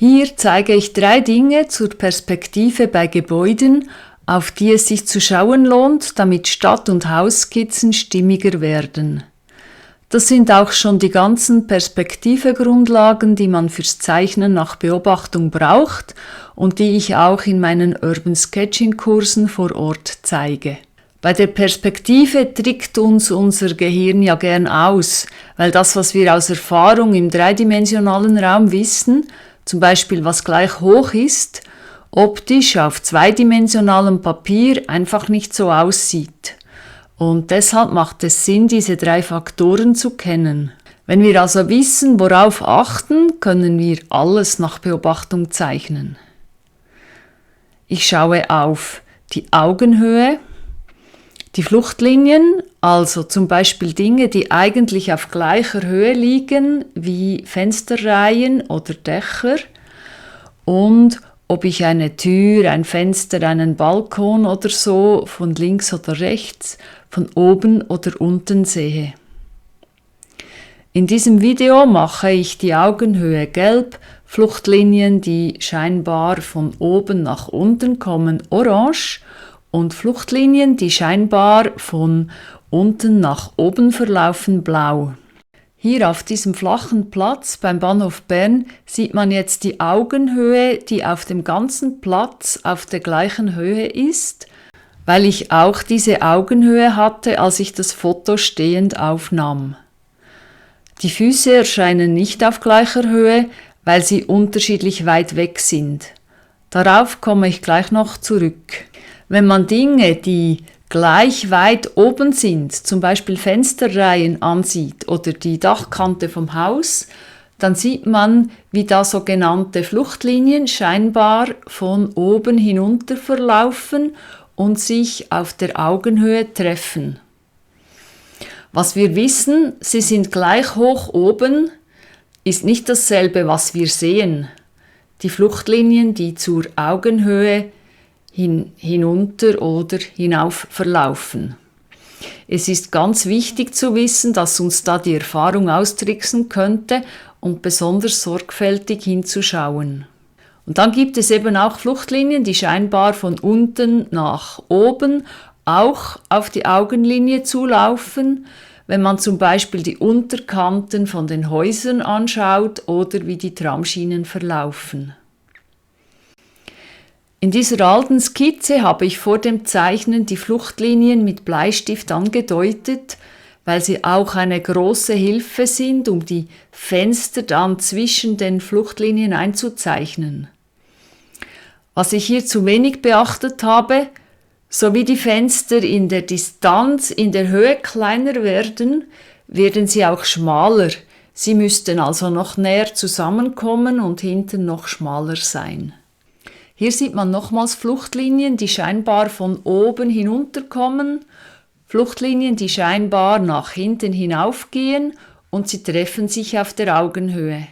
Hier zeige ich 3 Dinge zur Perspektive bei Gebäuden, auf die es sich zu schauen lohnt, damit Stadt- und Hausskizzen stimmiger werden. Das sind auch schon die ganzen Perspektivegrundlagen, die man fürs Zeichnen nach Beobachtung braucht und die ich auch in meinen Urban Sketching Kursen vor Ort zeige. Bei der Perspektive trickt uns unser Gehirn ja gern aus, weil das, was wir aus Erfahrung im dreidimensionalen Raum wissen, zum Beispiel was gleich hoch ist, optisch auf zweidimensionalem Papier einfach nicht so aussieht. Und deshalb macht es Sinn, diese 3 Faktoren zu kennen. Wenn wir also wissen, worauf achten, können wir alles nach Beobachtung zeichnen. Ich schaue auf die Augenhöhe, die Fluchtlinien, also zum Beispiel Dinge, die eigentlich auf gleicher Höhe liegen wie Fensterreihen oder Dächer, und ob ich eine Tür, ein Fenster, einen Balkon oder so von links oder rechts, von oben oder unten sehe. In diesem Video mache ich die Augenhöhe gelb, Fluchtlinien, die scheinbar von oben nach unten kommen, orange, und Fluchtlinien, die scheinbar von unten nach oben verlaufen, blau. Hier auf diesem flachen Platz beim Bahnhof Bern sieht man jetzt die Augenhöhe, die auf dem ganzen Platz auf der gleichen Höhe ist, weil ich auch diese Augenhöhe hatte, als ich das Foto stehend aufnahm. Die Füße erscheinen nicht auf gleicher Höhe, weil sie unterschiedlich weit weg sind. Darauf komme ich gleich noch zurück. Wenn man Dinge, die gleich weit oben sind, zum Beispiel Fensterreihen ansieht oder die Dachkante vom Haus, dann sieht man, wie da sogenannte Fluchtlinien scheinbar von oben hinunter verlaufen und sich auf der Augenhöhe treffen. Was wir wissen, sie sind gleich hoch oben, ist nicht dasselbe, was wir sehen. Die Fluchtlinien, die zur Augenhöhe hinunter oder hinauf verlaufen. Es ist ganz wichtig zu wissen, dass uns da die Erfahrung austricksen könnte und besonders sorgfältig hinzuschauen. Und dann gibt es eben auch Fluchtlinien, die scheinbar von unten nach oben auch auf die Augenlinie zulaufen, wenn man zum Beispiel die Unterkanten von den Häusern anschaut oder wie die Tramschienen verlaufen. In dieser alten Skizze habe ich vor dem Zeichnen die Fluchtlinien mit Bleistift angedeutet, weil sie auch eine große Hilfe sind, um die Fenster dann zwischen den Fluchtlinien einzuzeichnen. Was ich hier zu wenig beachtet habe, so wie die Fenster in der Distanz, in der Höhe kleiner werden, werden sie auch schmaler. Sie müssten also noch näher zusammenkommen und hinten noch schmaler sein. Hier sieht man nochmals Fluchtlinien, die scheinbar von oben hinunterkommen, Fluchtlinien, die scheinbar nach hinten hinaufgehen und sie treffen sich auf der Augenhöhe.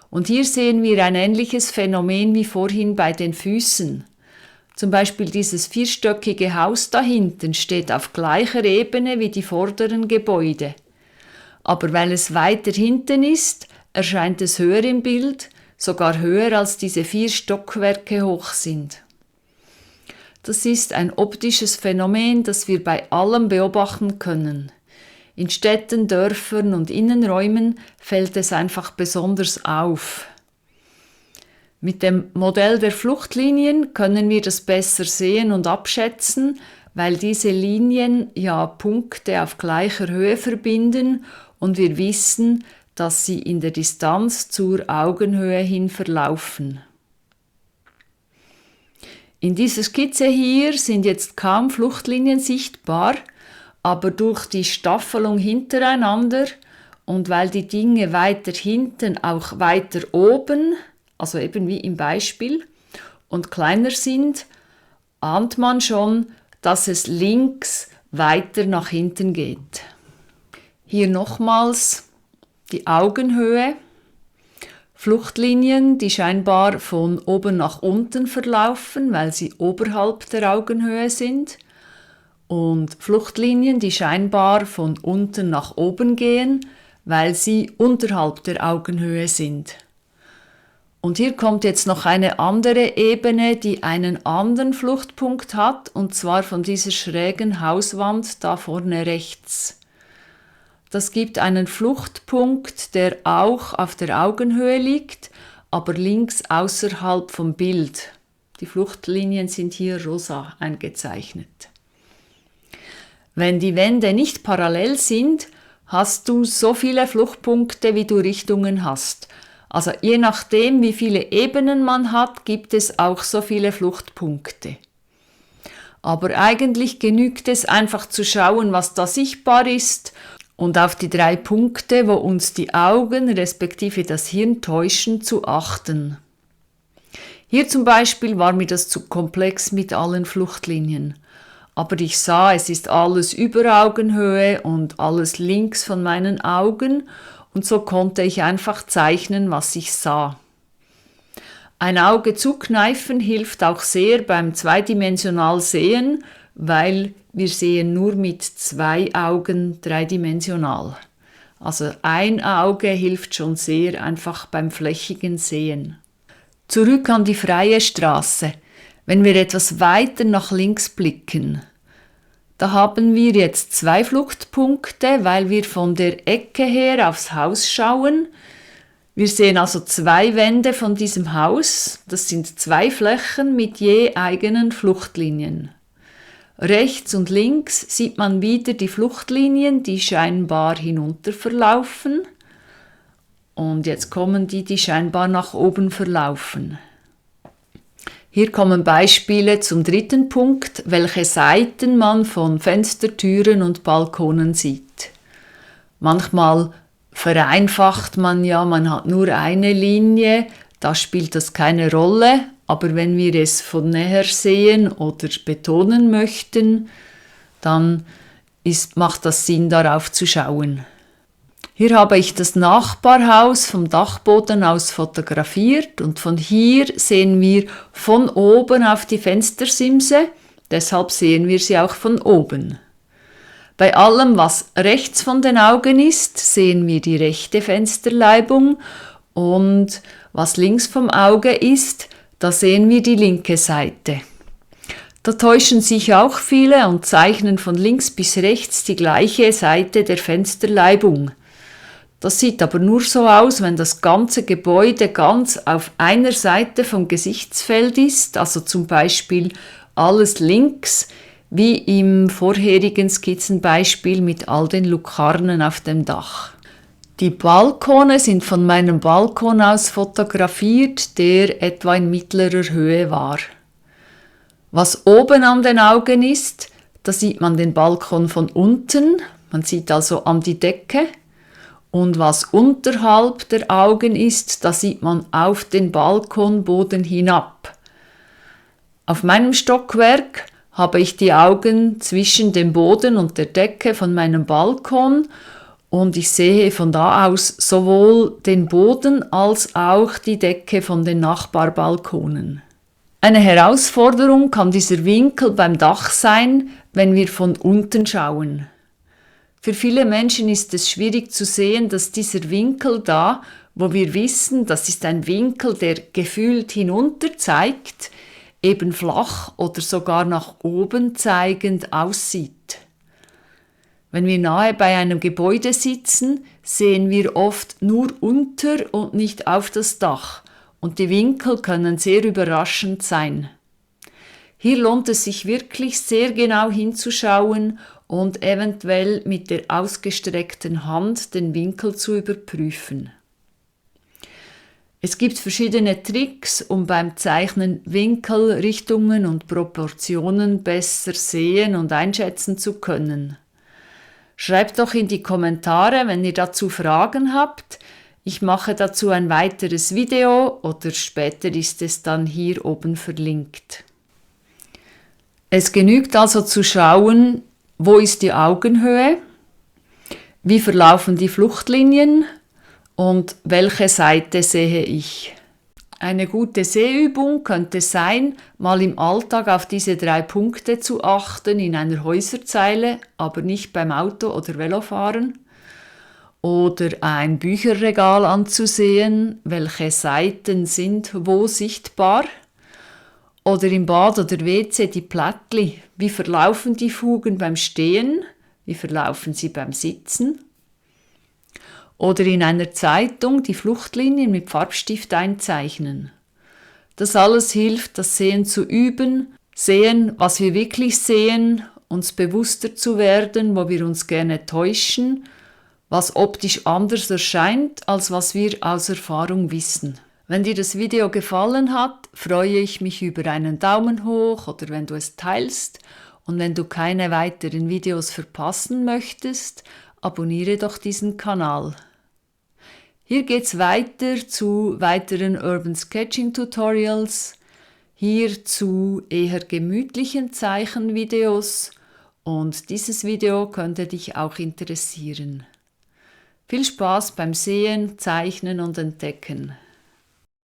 Und hier sehen wir ein ähnliches Phänomen wie vorhin bei den Füßen. Zum Beispiel dieses vierstöckige Haus da hinten steht auf gleicher Ebene wie die vorderen Gebäude. Aber weil es weiter hinten ist, erscheint es höher im Bild, sogar höher als diese 4 Stockwerke hoch sind. Das ist ein optisches Phänomen, das wir bei allem beobachten können. In Städten, Dörfern und Innenräumen fällt es einfach besonders auf. Mit dem Modell der Fluchtlinien können wir das besser sehen und abschätzen, weil diese Linien ja Punkte auf gleicher Höhe verbinden und wir wissen, dass sie in der Distanz zur Augenhöhe hin verlaufen. In dieser Skizze hier sind jetzt kaum Fluchtlinien sichtbar, aber durch die Staffelung hintereinander und weil die Dinge weiter hinten auch weiter oben, also eben wie im Beispiel, und kleiner sind, ahnt man schon, dass es links weiter nach hinten geht. Hier nochmals die Augenhöhe, Fluchtlinien, die scheinbar von oben nach unten verlaufen, weil sie oberhalb der Augenhöhe sind, und Fluchtlinien, die scheinbar von unten nach oben gehen, weil sie unterhalb der Augenhöhe sind. Und hier kommt jetzt noch eine andere Ebene, die einen anderen Fluchtpunkt hat, und zwar von dieser schrägen Hauswand da vorne rechts. Das gibt einen Fluchtpunkt, der auch auf der Augenhöhe liegt, aber links außerhalb vom Bild. Die Fluchtlinien sind hier rosa eingezeichnet. Wenn die Wände nicht parallel sind, hast du so viele Fluchtpunkte, wie du Richtungen hast. Also je nachdem, wie viele Ebenen man hat, gibt es auch so viele Fluchtpunkte. Aber eigentlich genügt es einfach zu schauen, was da sichtbar ist und auf die 3 Punkte, wo uns die Augen respektive das Hirn täuschen, zu achten. Hier zum Beispiel war mir das zu komplex mit allen Fluchtlinien. Aber ich sah, es ist alles über Augenhöhe und alles links von meinen Augen und so konnte ich einfach zeichnen, was ich sah. Ein Auge zukneifen hilft auch sehr beim zweidimensional Sehen, weil wir sehen nur mit 2 Augen dreidimensional. Also ein Auge hilft schon sehr einfach beim flächigen Sehen. Zurück an die freie Straße. Wenn wir etwas weiter nach links blicken, da haben wir jetzt 2 Fluchtpunkte, weil wir von der Ecke her aufs Haus schauen. Wir sehen also 2 Wände von diesem Haus. Das sind 2 Flächen mit je eigenen Fluchtlinien. Rechts und links sieht man wieder die Fluchtlinien, die scheinbar hinunter verlaufen. Und jetzt kommen die scheinbar nach oben verlaufen. Hier kommen Beispiele zum 3. Punkt, welche Seiten man von Fenstertüren und Balkonen sieht. Manchmal vereinfacht man ja, man hat nur eine Linie, da spielt das keine Rolle, aber wenn wir es von näher sehen oder betonen möchten, dann macht das Sinn, darauf zu schauen. Hier habe ich das Nachbarhaus vom Dachboden aus fotografiert und von hier sehen wir von oben auf die Fenstersimse, deshalb sehen wir sie auch von oben. Bei allem, was rechts von den Augen ist, sehen wir die rechte Fensterleibung und was links vom Auge ist, da sehen wir die linke Seite. Da täuschen sich auch viele und zeichnen von links bis rechts die gleiche Seite der Fensterleibung. Das sieht aber nur so aus, wenn das ganze Gebäude ganz auf einer Seite vom Gesichtsfeld ist, also zum Beispiel alles links, wie im vorherigen Skizzenbeispiel mit all den Lukarnen auf dem Dach. Die Balkone sind von meinem Balkon aus fotografiert, der etwa in mittlerer Höhe war. Was oben an den Augen ist, da sieht man den Balkon von unten, man sieht also an die Decke. Und was unterhalb der Augen ist, da sieht man auf den Balkonboden hinab. Auf meinem Stockwerk habe ich die Augen zwischen dem Boden und der Decke von meinem Balkon und ich sehe von da aus sowohl den Boden als auch die Decke von den Nachbarbalkonen. Eine Herausforderung kann dieser Winkel beim Dach sein, wenn wir von unten schauen. Für viele Menschen ist es schwierig zu sehen, dass dieser Winkel da, wo wir wissen, das ist ein Winkel, der gefühlt hinunter zeigt, eben flach oder sogar nach oben zeigend aussieht. Wenn wir nahe bei einem Gebäude sitzen, sehen wir oft nur unter und nicht auf das Dach und die Winkel können sehr überraschend sein. Hier lohnt es sich wirklich sehr genau hinzuschauen und eventuell mit der ausgestreckten Hand den Winkel zu überprüfen. Es gibt verschiedene Tricks, um beim Zeichnen Winkel, Richtungen und Proportionen besser sehen und einschätzen zu können. Schreibt doch in die Kommentare, wenn ihr dazu Fragen habt. Ich mache dazu ein weiteres Video oder später ist es dann hier oben verlinkt. Es genügt also zu schauen, wo ist die Augenhöhe, wie verlaufen die Fluchtlinien und welche Seite sehe ich. Eine gute Sehübung könnte sein, mal im Alltag auf diese 3 Punkte zu achten in einer Häuserzeile, aber nicht beim Auto- oder Velofahren. oder ein Bücherregal anzusehen, welche Seiten sind wo sichtbar, oder im Bad oder WC die Plättli, wie verlaufen die Fugen beim Stehen, wie verlaufen sie beim Sitzen, oder in einer Zeitung die Fluchtlinien mit Farbstift einzeichnen. Das alles hilft, das Sehen zu üben, sehen, was wir wirklich sehen, uns bewusster zu werden, wo wir uns gerne täuschen, was optisch anders erscheint, als was wir aus Erfahrung wissen. Wenn dir das Video gefallen hat, freue ich mich über einen Daumen hoch oder wenn du es teilst. Und wenn du keine weiteren Videos verpassen möchtest, abonniere doch diesen Kanal. Hier geht's weiter zu weiteren Urban Sketching Tutorials, hier zu eher gemütlichen Zeichenvideos und dieses Video könnte dich auch interessieren. Viel Spaß beim Sehen, Zeichnen und Entdecken.